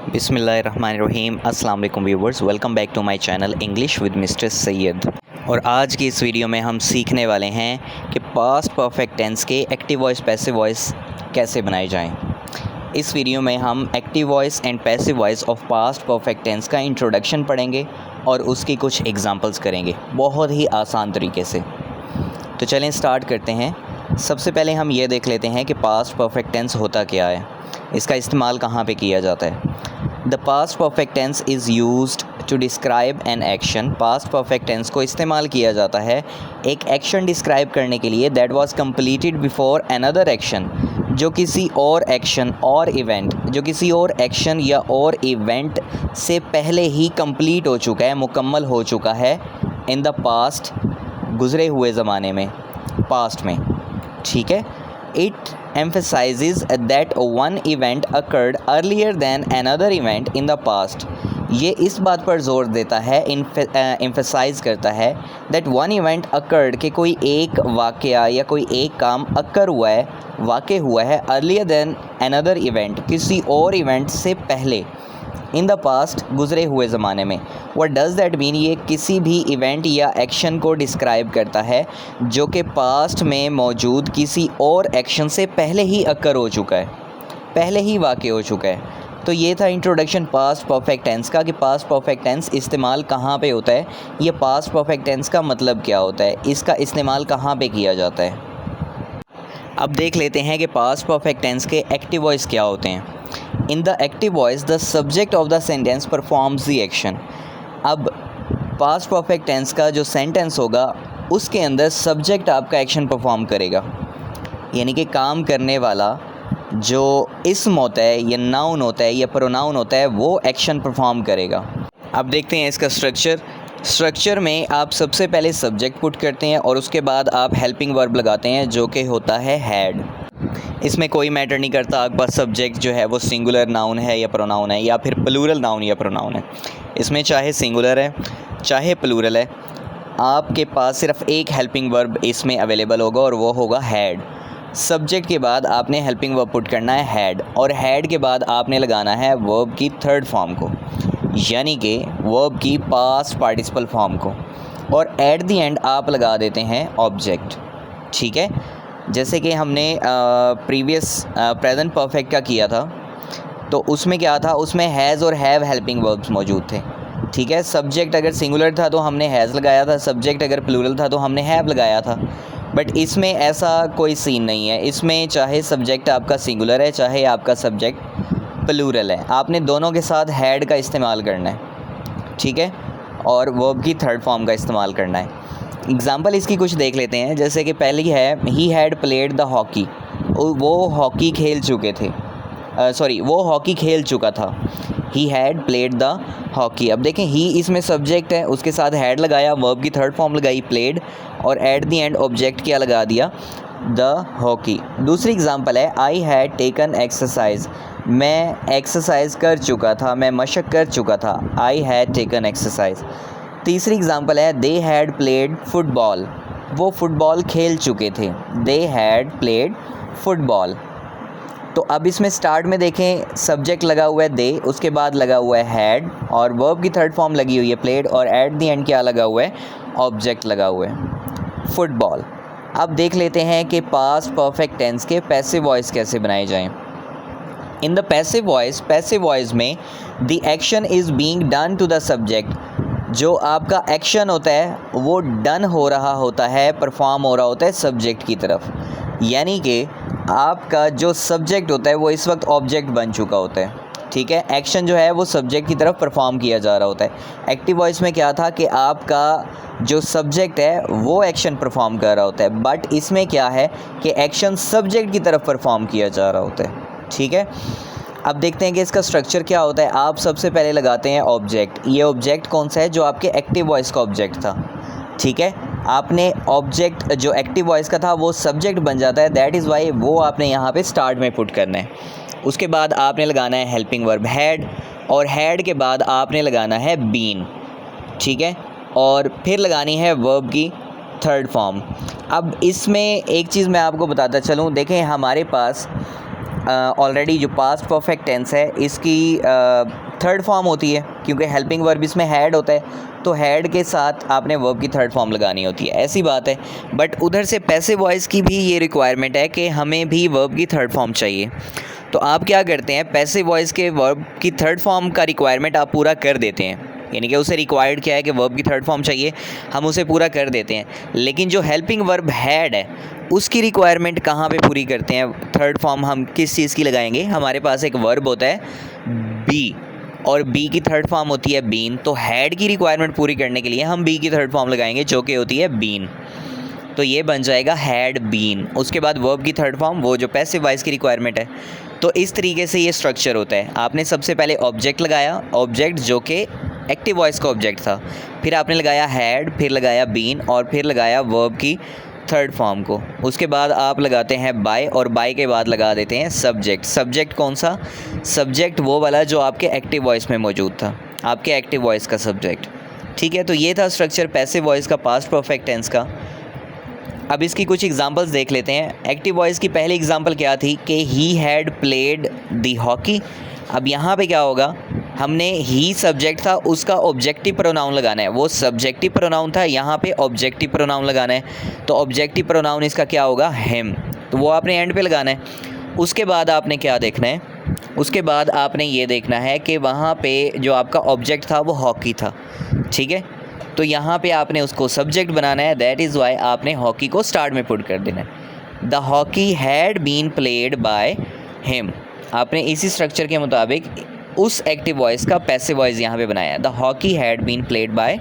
बिस्मिल्लाहिर्रहमानिर्रहीम। अस्सलाम वालेकुम viewers, welcome back to my channel English with mister Syed. और आज की इस वीडियो में हम सीखने वाले हैं कि पास्ट परफेक्ट टेंस के एक्टिव वॉइस पैसिव वॉइस कैसे बनाए जाएं। इस वीडियो में हम active voice and passive voice of past perfect tense का इंट्रोडक्शन पढ़ेंगे और उसकी कुछ एग्जांपल्स करेंगे बहुत ही आसान तरीके से। तो चलें स्टार्ट करते हैं। सबसे पहले हम ये देख लेते हैं कि पास्ट परफेक्ट टेंस होता क्या है, इसका इस्तेमाल कहाँ पे किया जाता है। The past perfect tense is used to describe an action. Past perfect tense को इस्तेमाल किया जाता है एक एक्शन डिस्क्राइब करने के लिए that was completed before another action, जो किसी और एक्शन और इवेंट या और इवेंट से पहले ही कंप्लीट हो चुका है, मुकम्मल हो चुका है। इन द पास्ट, गुज़रे हुए ज़माने में, पास्ट में, ठीक है। It emphasizes that one event occurred earlier than another event in the past. ये इस बात पर ज़ोर देता है, emphasize करता है that one event occurred कि कोई एक वाक़या या कोई एक काम occur हुआ है, वाक़ हुआ है earlier than another event, किसी और इवेंट से पहले, इन द पास्ट, गुज़रे हुए ज़माने में। What does that mean? ये किसी भी इवेंट या एक्शन को डिस्क्राइब करता है जो कि पास्ट में मौजूद किसी और एक्शन से पहले ही अकर हो चुका है, पहले ही वाक़ हो चुका है। तो ये था इंट्रोडक्शन पास्ट परफेक्ट टेंस का कि पास्ट परफेक्ट टेंस इस्तेमाल कहाँ पे होता है, ये पास्ट परफेक्ट टेंस का मतलब क्या होता है, इसका इस्तेमाल कहाँ पे किया जाता है। अब देख लेते हैं कि पास्ट परफेक्ट टेंस के एक्टिव वॉइस क्या होते हैं। In the active voice the subject of the sentence performs the action. अब पास्ट परफेक्ट टेंस का जो सेंटेंस होगा उसके अंदर सब्जेक्ट आपका एक्शन परफॉर्म करेगा, यानी कि काम करने वाला जो इस्म होता है या नाउन होता है या प्रोनाउन होता है वो एक्शन परफॉर्म करेगा। अब देखते हैं इसका स्ट्रक्चर में आप सबसे पहले सब्जेक्ट पुट करते हैं और उसके बाद आप हेल्पिंग वर्ब लगाते हैं जो कि होता है हैड। इसमें कोई मैटर नहीं करता आपके पास सब्जेक्ट जो है वो सिंगुलर नाउन है या प्रोनाउन है या फिर प्लूरल नाउन या प्रोनाउन है। इसमें चाहे सिंगुलर है चाहे प्लूरल है, आपके पास सिर्फ एक हेल्पिंग वर्ब इसमें अवेलेबल होगा और वो होगा हैड। सब्जेक्ट के बाद आपने हेल्पिंग वर्ब पुट करना है हैड, और हैड के बाद आपने लगाना है वर्ब की थर्ड फॉर्म को, यानी कि वर्ब की पास्ट पार्टिसिपल फॉर्म को, और एट द एंड आप लगा देते हैं ऑब्जेक्ट, ठीक है। जैसे कि हमने प्रीवियस प्रेजेंट परफेक्ट का किया था, तो उसमें क्या था, उसमें हैज़ और हैव हेल्पिंग वर्ब्स मौजूद थे, ठीक है। सब्जेक्ट अगर सिंगुलर था तो हमने हैज़ लगाया था, सब्जेक्ट अगर प्लूरल था तो हमने हैव लगाया था। बट इसमें ऐसा कोई सीन नहीं है, इसमें चाहे सब्जेक्ट आपका सिंगुलर है चाहे आपका सब्जेक्ट प्लूरल है, आपने दोनों के साथ हैड का इस्तेमाल करना है, ठीक है, और वर्ब की थर्ड फॉर्म का इस्तेमाल करना है। एग्ज़ाम्पल इसकी कुछ देख लेते हैं। जैसे कि पहली है he had played the hockey, वो हॉकी खेल चुके थे, वो हॉकी खेल चुका था। He had played the hockey. अब देखें ही इसमें सब्जेक्ट है, उसके साथ हैड लगाया, वर्ब की थर्ड फॉर्म लगाई प्लेड, और एट द एंड ऑब्जेक्ट क्या लगा दिया, द हॉकी। दूसरी एग्ज़ाम्पल है आई हैड टेकन एक्सरसाइज, मैं एक्सरसाइज कर चुका था, मैं मशक कर चुका था। I had taken exercise. तीसरी एग्ज़ाम्पल है दे हैड प्लेड फुटबॉल, वो फुटबॉल खेल चुके थे। दे हैड प्लेड फुटबॉल। तो अब इसमें स्टार्ट में देखें सब्जेक्ट लगा हुआ है दे, उसके बाद लगा हुआ है हैड, और वर्ब की थर्ड फॉर्म लगी हुई है प्लेड, और एट द एंड क्या लगा हुआ है, ऑब्जेक्ट लगा हुआ है फुटबॉल। अब देख लेते हैं कि पास्ट परफेक्ट टेंस के पैसिव वॉइस कैसे बनाए जाएं। इन द पैसिव वॉइस में the action is being done to the subject, जो आपका एक्शन होता है वो डन हो रहा होता है, परफॉर्म हो रहा होता है सब्जेक्ट की तरफ, यानी कि आपका जो सब्जेक्ट होता है वो इस वक्त ऑब्जेक्ट बन चुका होता है, ठीक है। एक्शन जो है वो सब्जेक्ट की तरफ परफॉर्म किया जा रहा होता है। एक्टिव वॉइस में क्या था कि आपका जो सब्जेक्ट है वो एक्शन परफॉर्म कर रहा होता है, बट इसमें क्या है कि एक्शन सब्जेक्ट की तरफ परफॉर्म किया जा रहा होता है, ठीक है। अब देखते हैं कि इसका स्ट्रक्चर क्या होता है। आप सबसे पहले लगाते हैं ऑब्जेक्ट। ये ऑब्जेक्ट कौन सा है, जो आपके एक्टिव वॉइस का ऑब्जेक्ट था, ठीक है। आपने ऑब्जेक्ट जो एक्टिव वॉइस का था वो सब्जेक्ट बन जाता है, दैट इज़ वाई वो आपने यहाँ पे स्टार्ट में पुट करना है। उसके बाद आपने लगाना है हेल्पिंग वर्ब हैड, और हैड के बाद आपने लगाना है बीन, ठीक है, और फिर लगानी है वर्ब की थर्ड फॉर्म। अब इसमें एक चीज़ मैं आपको बताता चलूँ, देखें हमारे पास ऑलरेडी जो पास्ट परफेक्ट टेंस है इसकी थर्ड फॉर्म होती है, क्योंकि हेल्पिंग वर्ब इसमें हैड होता है, तो हैड के साथ आपने वर्ब की थर्ड फॉर्म लगानी होती है, ऐसी बात है। बट उधर से पैसिव वॉइस की भी ये रिक्वायरमेंट है कि हमें भी वर्ब की थर्ड फॉर्म चाहिए। तो आप क्या करते हैं, पैसिव वॉइस के वर्ब की थर्ड फॉर्म का रिक्वायरमेंट आप पूरा कर देते हैं, यानी कि उसे रिक्वायर्ड क्या है कि वर्ब की थर्ड फॉर्म चाहिए, हम उसे पूरा कर देते हैं। लेकिन जो हेल्पिंग वर्ब हैड है उसकी रिक्वायरमेंट कहाँ पे पूरी करते हैं, थर्ड फॉर्म हम किस चीज़ की लगाएंगे। हमारे पास एक वर्ब होता है बी, और बी की थर्ड फॉर्म होती है बीन, तो हैड की रिक्वायरमेंट पूरी करने के लिए हम बी की थर्ड फॉर्म लगाएंगे जो कि होती है बीन, तो ये बन जाएगा हैड बीन। उसके बाद वर्ब की थर्ड फॉर्म वो जो पैसिव वॉइस की रिक्वायरमेंट है। तो इस तरीके से ये स्ट्रक्चर होता है। आपने सबसे पहले ऑब्जेक्ट लगाया, ऑब्जेक्ट जो कि एक्टिव वॉइस का ऑब्जेक्ट था, फिर आपने लगाया हैड, फिर लगाया बीन, और फिर लगाया वर्ब की थर्ड फॉर्म को। उसके बाद आप लगाते हैं बाय, और बाय के बाद लगा देते हैं सब्जेक्ट। सब्जेक्ट कौन सा, सब्जेक्ट वो वाला जो आपके एक्टिव वॉइस में मौजूद था, आपके एक्टिव वॉइस का सब्जेक्ट। ठीक है, तो ये था स्ट्रक्चर पैसिव वॉइस का पास्ट परफेक्ट टेंस का। अब इसकी कुछ एग्जांपल्स देख लेते हैं। एक्टिव वॉइस की पहली एग्जांपल क्या थी कि he had played the hockey. अब यहाँ पे क्या होगा, हमने ही सब्जेक्ट था, उसका ऑब्जेक्टिव प्रोनाउन लगाना है, वो सब्जेक्टिव प्रोनाउन था, यहाँ पे ऑब्जेक्टिव प्रोनाउन लगाना है, तो ऑब्जेक्टिव प्रोनाउन इसका क्या होगा, हिम, तो वो आपने एंड पे लगाना है। उसके बाद आपने क्या देखना है, उसके बाद आपने ये देखना है कि वहाँ पे जो आपका ऑब्जेक्ट था वो हॉकी था। ठीक है, तो यहाँ पे आपने उसको सब्जेक्ट बनाना है, दैट इज़ वाई आपने हॉकी को स्टार्ट में पुट कर देना है। The hockey had been played by him. आपने इसी स्ट्रक्चर के मुताबिक उस एक्टिव वॉइस का पैसिव वॉइस यहाँ पे बनाया है। The hockey had been played by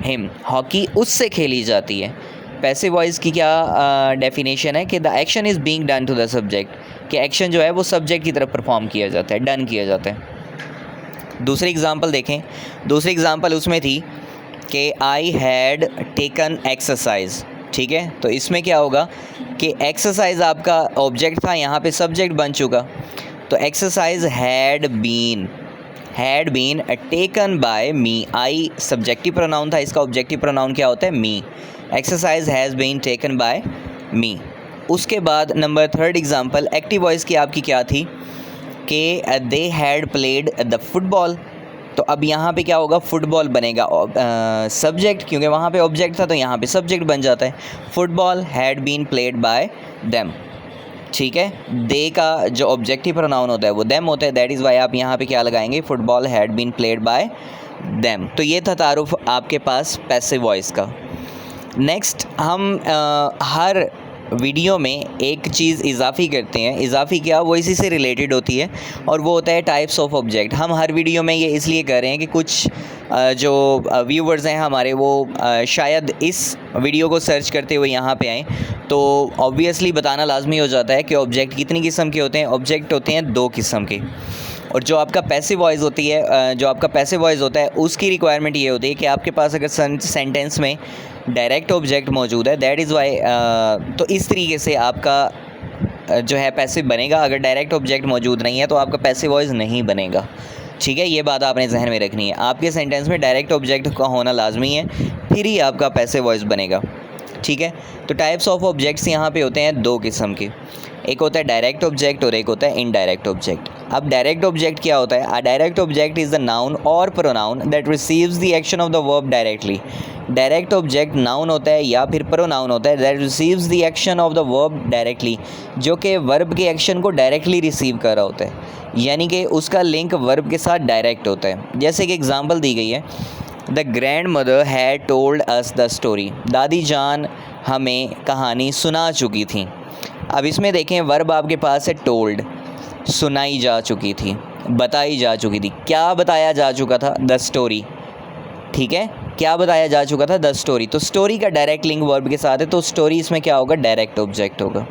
him, hockey उससे खेली जाती है। पैसिव वॉइस की क्या डेफिनेशन है कि the action is being done to the subject, कि एक्शन जो है वो सब्जेक्ट की तरफ परफॉर्म किया जाता है, डन किया जाता है। दूसरी एग्जांपल देखें, दूसरी एग्जांपल उसमें थी कि आई हैड टेकन एक्सरसाइज। ठीक है, तो इसमें क्या होगा कि एक्सरसाइज आपका ऑब्जेक्ट था, यहाँ पे सब्जेक्ट बन चुका, तो exercise had been taken by me. I subjective pronoun था, इसका ऑब्जेक्टिव प्रोनाउन क्या होता है, me. Exercise has been taken by me. उसके बाद number third example active voice की आपकी क्या थी कि they had played the football. तो अब यहाँ पे क्या होगा, फुटबॉल बनेगा सब्जेक्ट, क्योंकि वहाँ पे ऑब्जेक्ट था तो यहाँ पे सब्जेक्ट बन जाता है। Football had been played by them. ठीक है, दे का जो ऑब्जेक्टिव प्रोनाउन होता है वो देम होता है, दैट इज़ वाई आप यहाँ पे क्या लगाएंगे, football had been played by them. तो ये था तारुफ आपके पास पैसिव वॉइस का। नेक्स्ट हम हर वीडियो में एक चीज़ इजाफी करते हैं, इजाफी क्या, वो इसी से रिलेटेड होती है, और वो होता है टाइप्स ऑफ ऑब्जेक्ट। हम हर वीडियो में ये इसलिए कर रहे हैं कि कुछ जो व्यूवर्स हैं हमारे वो शायद इस वीडियो को सर्च करते हुए यहाँ पे आएँ, तो ऑब्वियसली बताना लाजमी हो जाता है कि ऑब्जेक्ट कितनी किस्म के होते हैं। ऑब्जेक्ट होते हैं 2 किस्म के, और जो आपका पैसिव वॉइस होती है, जो आपका पैसिव वॉइस होता है उसकी रिक्वायरमेंट ये होती है कि आपके पास अगर सेंटेंस में डायरेक्ट ऑब्जेक्ट मौजूद है, दैट इज़ वाई तो इस तरीके से आपका जो है पैसिव बनेगा। अगर डायरेक्ट ऑब्जेक्ट मौजूद नहीं है तो आपका पैसिव वॉइस नहीं बनेगा। ठीक है, ये बात आपने जहन में रखनी है, आपके सेंटेंस में डायरेक्ट ऑब्जेक्ट का होना लाजमी है, फिर ही आपका पैसिव वॉइस बनेगा। ठीक है, तो टाइप्स ऑफ ऑब्जेक्ट्स यहाँ पे होते हैं 2 किस्म के, एक होता है डायरेक्ट ऑब्जेक्ट और एक होता है इनडायरेक्ट ऑब्जेक्ट। अब डायरेक्ट ऑब्जेक्ट क्या होता है, a direct object is the noun और pronoun that receives the action of the verb directly. Direct object noun होता है या फिर प्रोनाउन होता है that receives the action of the verb directly, जो कि वर्ब के एक्शन को डायरेक्टली रिसीव कर रहा होता है, यानी कि उसका लिंक वर्ब के साथ डायरेक्ट होता है। जैसे कि एग्जांपल दी गई है, the grand mother had told us the story. दादी जान हमें कहानी सुना चुकी थी। अब इसमें देखें वर्ब आपके पास है टोल्ड, सुनाई जा चुकी थी, बताई जा चुकी थी। क्या बताया जा चुका था, द स्टोरी। ठीक है, क्या बताया जा चुका था, द स्टोरी। तो स्टोरी का डायरेक्ट लिंक वर्ब के साथ है, तो स्टोरी इसमें क्या होगा, डायरेक्ट ऑब्जेक्ट होगा।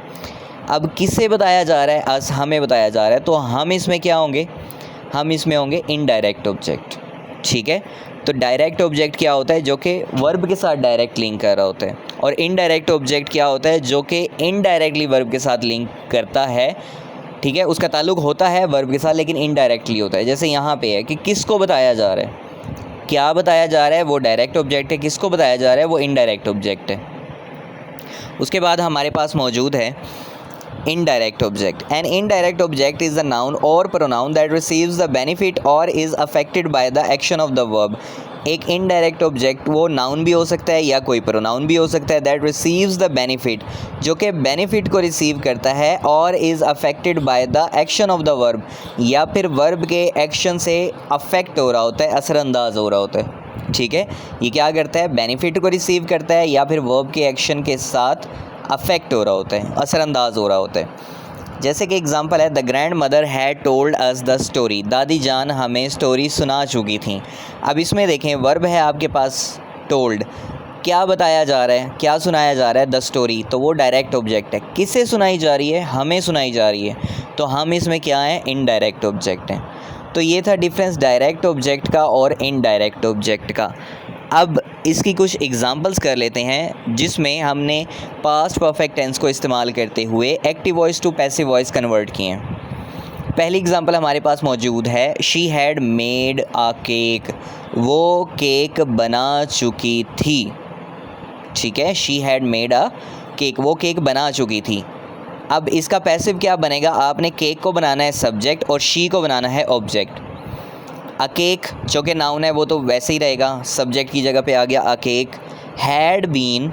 अब किससे बताया जा रहा है, अस, हमें बताया जा रहा है, तो हम इसमें क्या होंगे, हम इसमें होंगे इनडायरेक्ट ऑब्जेक्ट। ठीक है, तो डायरेक्ट ऑब्जेक्ट क्या होता है, जो कि वर्ब के साथ डायरेक्ट लिंक कर रहा होता है, और इनडायरेक्ट ऑब्जेक्ट क्या होता है, जो कि इनडायरेक्टली वर्ब के साथ लिंक करता है। ठीक है, उसका ताल्लुक होता है वर्ब के साथ लेकिन इनडायरेक्टली होता है। जैसे यहाँ पे है कि किसको बताया जा रहा है, क्या बताया जा रहा है, वो डायरेक्ट ऑब्जेक्ट है, किसको बताया जा रहा है वो इनडायरेक्ट ऑब्जेक्ट है। उसके बाद हमारे पास मौजूद है Indirect object. An indirect object is a noun or pronoun that receives the benefit or is affected by the action of the verb. एक इनडायरेक्ट ऑब्जेक्ट वो नाउन भी हो सकता है या कोई प्रोनाउन भी हो सकता है, दैट रिसीव्स द बेनिफिट, जो कि बेनिफिट को रिसीव करता है, और is affected by the action of the verb, या फिर वर्ब के एक्शन से अफेक्ट हो रहा होता है, असरअंदाज हो रहा होता है। ठीक है, ये क्या करता है, बेनिफिट को रिसीव करता है या फिर वर्ब के एक्शन के साथ अफेक्ट हो रहा होता है, असरअंदाज हो रहा होता है। जैसे कि एग्जांपल है, the grand mother had told us the story, दादी जान हमें स्टोरी सुना चुकी थी। अब इसमें देखें, वर्ब है आपके पास टोल्ड, क्या बताया जा रहा है, क्या सुनाया जा रहा है, द स्टोरी, तो वो डायरेक्ट ऑब्जेक्ट है। किससे सुनाई जा रही है, हमें सुनाई जा रही है, तो हम इसमें क्या है, इनडायरेक्ट ऑब्जेक्ट हैं। तो ये था डिफरेंस डायरेक्ट ऑब्जेक्ट का और इनडायरेक्ट ऑब्जेक्ट का। अब इसकी कुछ एग्जांपल्स कर लेते हैं जिसमें हमने पास्ट परफेक्ट टेंस को इस्तेमाल करते हुए active voice to passive voice convert किए हैं। पहली एग्जांपल हमारे पास मौजूद है, she had made a cake, वो केक बना चुकी थी। ठीक है, she had made a cake, वो केक बना चुकी थी। अब इसका पैसिव क्या बनेगा, आपने केक को बनाना है सब्जेक्ट और शी को बनाना है ऑब्जेक्ट। अ केक जो कि नाउन है वो तो वैसे ही रहेगा, सब्जेक्ट की जगह पे आ गया a cake. Had been,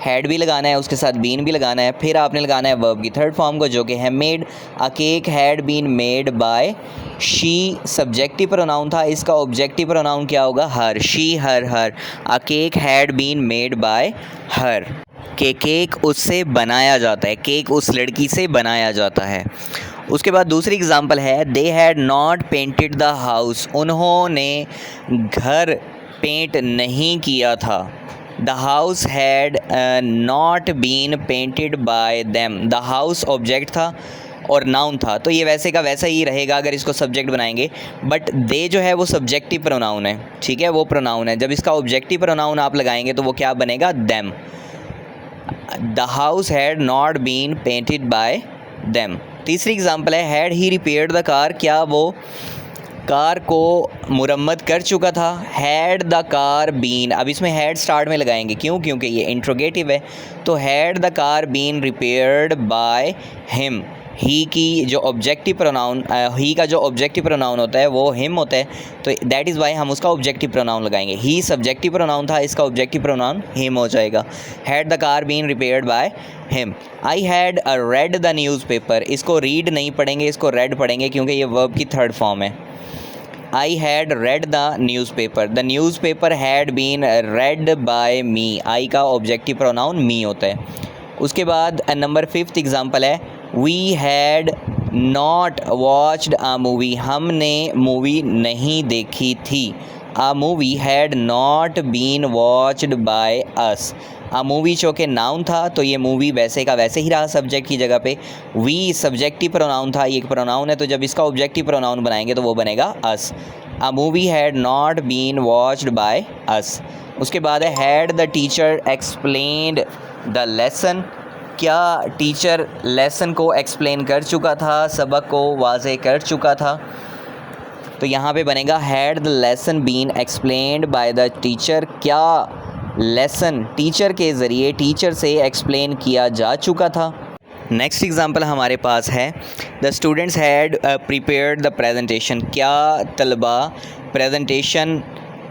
had भी लगाना है, उसके साथ बीन भी लगाना है, फिर आपने लगाना है वर्ब की थर्ड फॉर्म को जो कि है made. A cake had been made by she, subjective pronoun था, इसका ऑब्जेक्टिव प्रोनाउन क्या होगा, her, she her her. A cake had been made by her, के केक उससे बनाया जाता है, केक उस लड़की से बनाया जाता है। उसके बाद दूसरी एग्जांपल है, they had not painted the house, उन्होंने घर पेंट नहीं किया था। The house had not been painted by them, the house object था और नाउन था, तो ये वैसे का वैसा ही रहेगा अगर इसको सब्जेक्ट बनाएंगे, बट दे जो है वो सब्जेक्टिव प्रोनाउन है। ठीक है, वो प्रोनाउन है, जब इसका ऑब्जेक्टिव प्रोनाउन आप लगाएंगे तो वो क्या बनेगा, them. The house had not been painted by them. तीसरी एग्जांपल है, had he repaired the car, क्या वो कार को मुरम्मत कर चुका था। हैड द कार बीन, अब इसमें हैड स्टार्ट में लगाएंगे, क्यों, क्योंकि ये इंट्रोगेटिव है, तो had the car been repaired by him, he की जो ऑब्जेक्टिव प्रोनाउन, ही का जो ऑब्जेक्टिव प्रोनाउन होता है वो हिम होता है, तो दैट इज़ वाई हम उसका ऑब्जेक्टिव प्रोनाउन लगाएंगे। ही सब्जेक्टिव प्रोनाउन था, इसका ऑब्जेक्टिव प्रोनाउन हिम हो जाएगा। Had the car been repaired by him. I had read the newspaper, इसको रीड नहीं पढ़ेंगे, इसको रेड पढ़ेंगे क्योंकि ये वर्ब की थर्ड फॉर्म है। I had read the newspaper had been read by me, I का ऑब्जेक्टिव प्रोनाउन मी होता है। उसके बाद नंबर 5th एग्जांपल है, we had not watched a movie, हमने मूवी नहीं देखी थी। A movie had not been watched by us, a movie जो कि नाउन था, तो ये मूवी वैसे का वैसे ही रहा सब्जेक्ट की जगह पे। वी सब्जेक्टिव प्रोनाउन था, ये एक प्रोनाउन है, तो जब इसका ऑब्जेक्टिव प्रोनाउन बनाएंगे तो वो बनेगा us. A movie had not been watched by us. उसके बाद है, had the teacher explained the lesson, क्या टीचर लेसन को एक्सप्लेन कर चुका था, सबक को वाज़े कर चुका था, तो यहाँ पे बनेगा had the lesson been explained by the teacher, क्या लेसन टीचर के ज़रिए टीचर से एक्सप्लेन किया जा चुका था। नेक्स्ट एग्जांपल हमारे पास है, the students had prepared the presentation, क्या तलबा प्रेजेंटेशन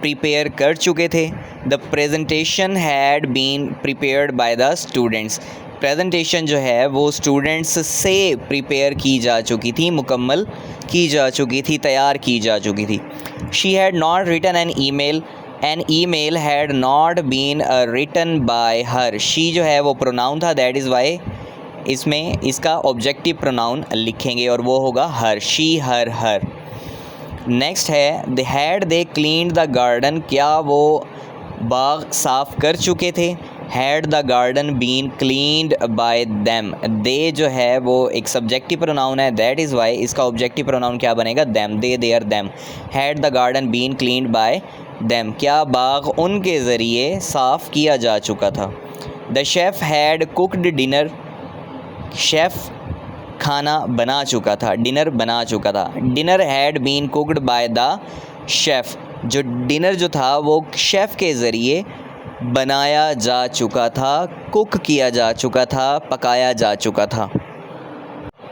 प्रिपेयर कर चुके थे। The presentation had been prepared by the students, presentation जो है वो स्टूडेंट्स से प्रिपेयर की जा चुकी थी, मुकम्मल की जा चुकी थी, तैयार की जा चुकी थी। She had not written an email had not been written by her, she जो है वो प्रोनाउन था, दैट इज़ वाई इसमें इसका ऑब्जेक्टिव प्रोनाउन लिखेंगे और वो होगा her, she her her. Next है, they had they cleaned the garden, क्या वो बाग साफ़ कर चुके थे। Had the garden been cleaned by them, they जो है वो एक सब्जेक्टिव प्रोनाउन है, दैट इज़ वाई इसका ऑब्जेक्टिव प्रोनाउन क्या बनेगा, them, they their them. Had the garden been cleaned by them, क्या बाग उनके ज़रिए साफ़ किया जा चुका था। The chef had cooked dinner, chef खाना बना चुका था, डिनर बना चुका था। Dinner had been cooked by the chef, जो डिनर जो था वो शेफ़ के ज़रिए बनाया जा चुका था, कुक किया जा चुका था, पकाया जा चुका था।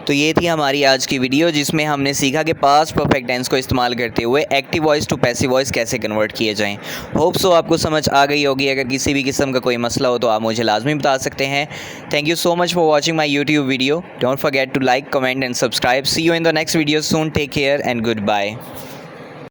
तो ये थी हमारी आज की वीडियो जिसमें हमने सीखा कि पास्ट परफेक्ट टेंस को इस्तेमाल करते हुए active voice to passive voice कैसे कन्वर्ट किए जाएं। होप सो आपको समझ आ गई होगी। अगर किसी भी किस्म का कोई मसला हो तो आप मुझे लाजमी बता सकते हैं। Thank you so much for watching my YouTube video. Don't forget to like, comment and subscribe. See you in the next video soon. Take care and good bye.